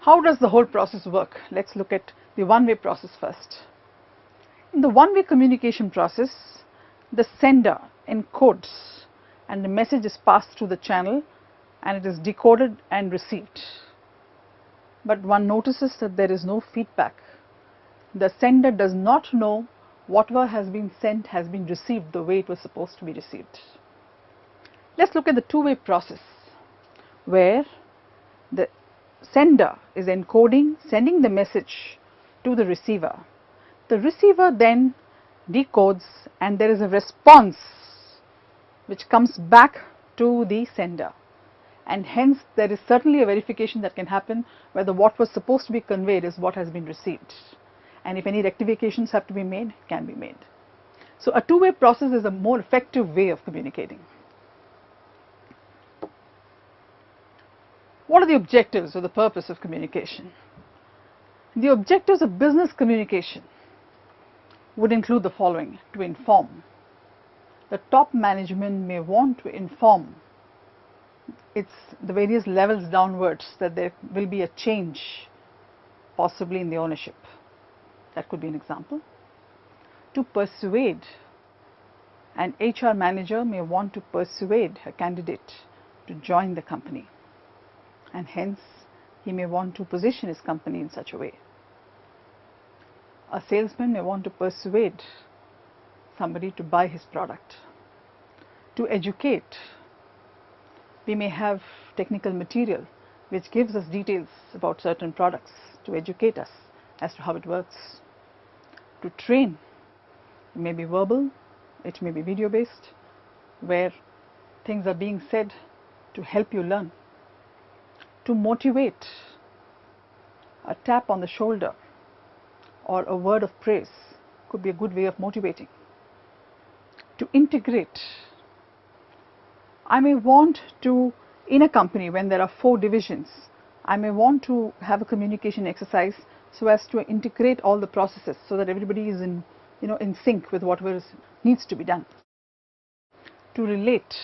How does the whole process work? Let's look at the one-way process first. In the one-way communication process, the sender encodes and the message is passed through the channel and it is decoded and received. But one notices that there is no feedback. The sender does not know whatever has been sent has been received the way it was supposed to be received. Let's look at the two-way process where the sender is encoding, sending the message to the receiver. The receiver then decodes and there is a response which comes back to the sender, and hence there is certainly a verification that can happen whether what was supposed to be conveyed is what has been received, and if any rectifications have to be made, can be made. So a two-way process is a more effective way of communicating. What are the objectives or the purpose of communication? The objectives of business communication would include the following: to inform. The top management may want to inform the various levels downwards that there will be a change possibly in the ownership. That could be an example. To persuade. An HR manager may want to persuade a candidate to join the company, and hence he may want to position his company in such a way. A salesman may want to persuade somebody to buy his product. To educate, we may have technical material which gives us details about certain products to educate us as to how it works. To train, it may be verbal, it may be video based, where things are being said to help you learn. To motivate, a tap on the shoulder or a word of praise could be a good way of motivating. To integrate, I may want to, in a company when there are 4 divisions, I may want to have a communication exercise so as to integrate all the processes so that everybody is in sync with whatever needs to be done. To relate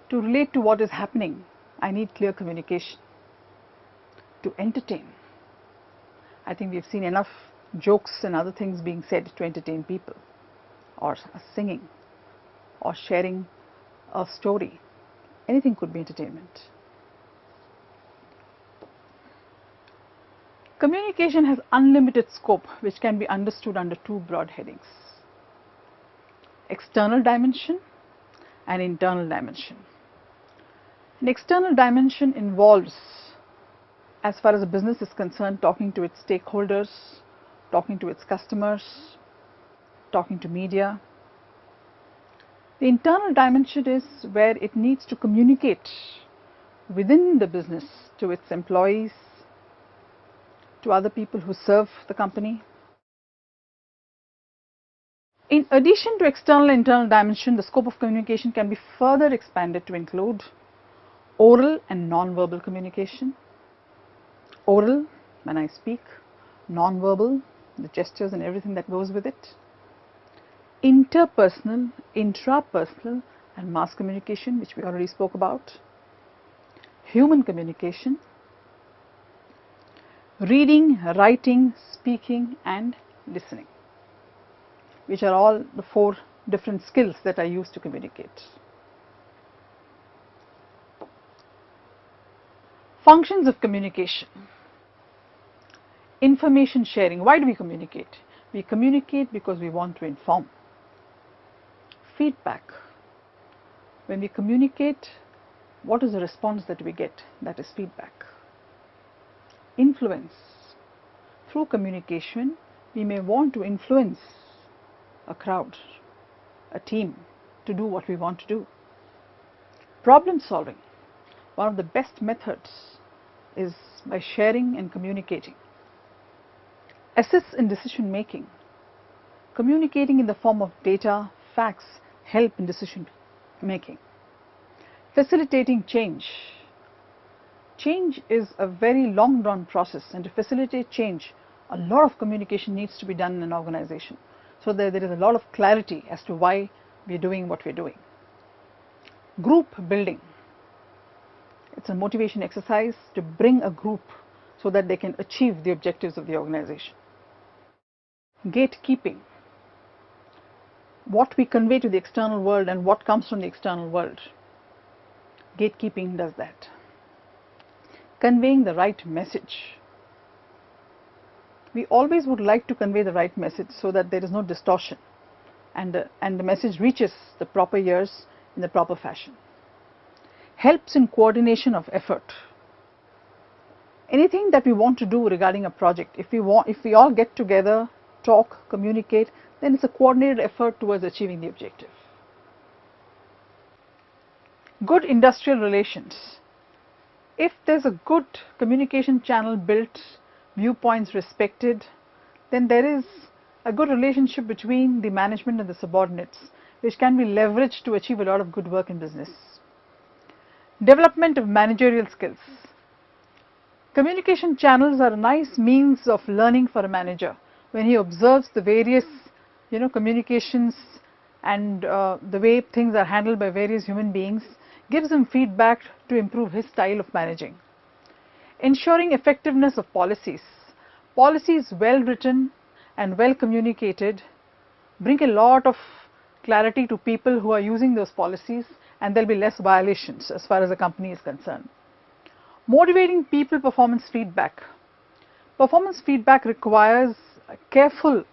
to what is happening, I need clear communication. To entertain, I think we've seen enough jokes and other things being said to entertain people, or singing, or sharing a story. Anything could be entertainment. Communication has unlimited scope which can be understood under 2 broad headings: external dimension and internal dimension. An external dimension involves, as far as a business is concerned, talking to its stakeholders, talking to its customers, talking to media. The internal dimension is where it needs to communicate within the business to its employees, to other people who serve the company. In addition to external and internal dimension, the scope of communication can be further expanded to include oral and non-verbal communication. Oral, when I speak; non-verbal, the gestures and everything that goes with it. Interpersonal, intrapersonal and mass communication, which we already spoke about. Human communication. Reading, writing, speaking and listening, which are all the 4 different skills that are used to communicate. Functions of communication. Information sharing. Why do we communicate? We communicate because we want to inform. Feedback. When we communicate, what is the response that we get? That is feedback. Influence. Through communication, we may want to influence a crowd, a team, to do what we want to do. Problem solving. One of the best methods is by sharing and communicating. Assist in decision making. Communicating in the form of data, facts help in decision making. Facilitating change. Change is a very long drawn process, and to facilitate change, a lot of communication needs to be done in an organization, so that there is a lot of clarity as to why we are doing what we are doing. Group building. It's a motivation exercise to bring a group so that they can achieve the objectives of the organization. Gatekeeping. What we convey to the external world and what comes from the external world. Gatekeeping does that. Conveying the right message. We always would like to convey the right message so that there is no distortion and the message reaches the proper ears in the proper fashion. Helps in coordination of effort. Anything that we want to do regarding a project, if we all get together, talk, communicate, then it's a coordinated effort towards achieving the objective. Good industrial relations. If there's a good communication channel built, viewpoints respected, then there is a good relationship between the management and the subordinates, which can be leveraged to achieve a lot of good work in business. Development of managerial skills. Communication channels are a nice means of learning for a manager when he observes the various communications and the way things are handled by various human beings, gives him feedback to improve his style of managing. Ensuring effectiveness of policies. Policies well written and well communicated bring a lot of clarity to people who are using those policies, and there will be less violations as far as the company is concerned. Motivating people performance feedback. Performance feedback requires a careful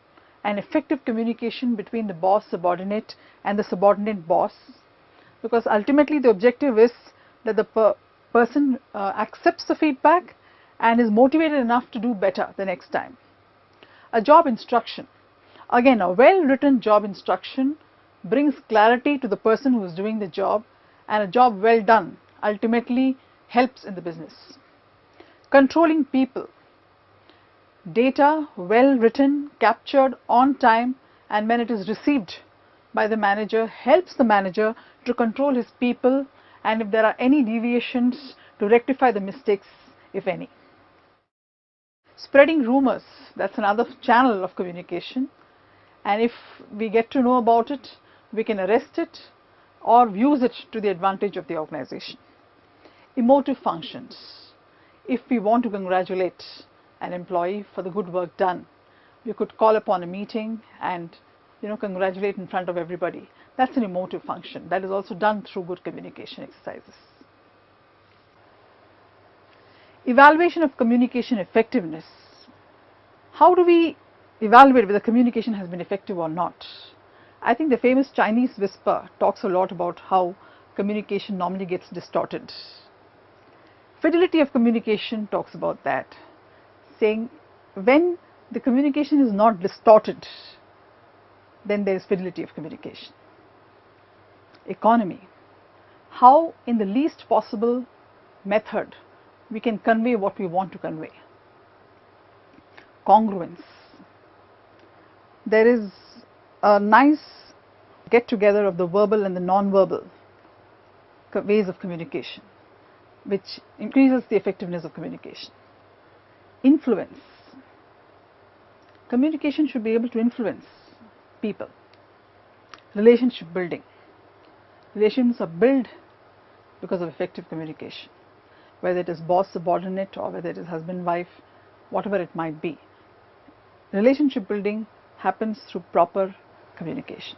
and effective communication between the boss subordinate and the subordinate boss, because ultimately the objective is that the person accepts the feedback and is motivated enough to do better the next time. A job instruction. Again, a well written job instruction brings clarity to the person who is doing the job, and a job well done ultimately helps in the business. Controlling people. Data well written, captured on time, and when it is received by the manager, helps the manager to control his people, and if there are any deviations, to rectify the mistakes, if any. Spreading rumors, that's another channel of communication, and if we get to know about it, we can arrest it or use it to the advantage of the organization. Emotive functions. If we want to congratulate an employee for the good work done, we could call upon a meeting and congratulate in front of everybody. That's an emotive function that is also done through good communication exercises. Evaluation of communication effectiveness. How do we evaluate whether communication has been effective or not? I think the famous Chinese whisper talks a lot about how communication normally gets distorted. Fidelity of communication talks about that, saying when the communication is not distorted, then there is fidelity of communication. Economy. How in the least possible method we can convey what we want to convey. Congruence. There is a nice get together of the verbal and the non-verbal ways of communication, which increases the effectiveness of communication. Influence. Communication should be able to influence people. Relationship building. Relations are built because of effective communication, whether it is boss subordinate or whether it is husband wife, whatever it might be. Relationship building happens through proper communication.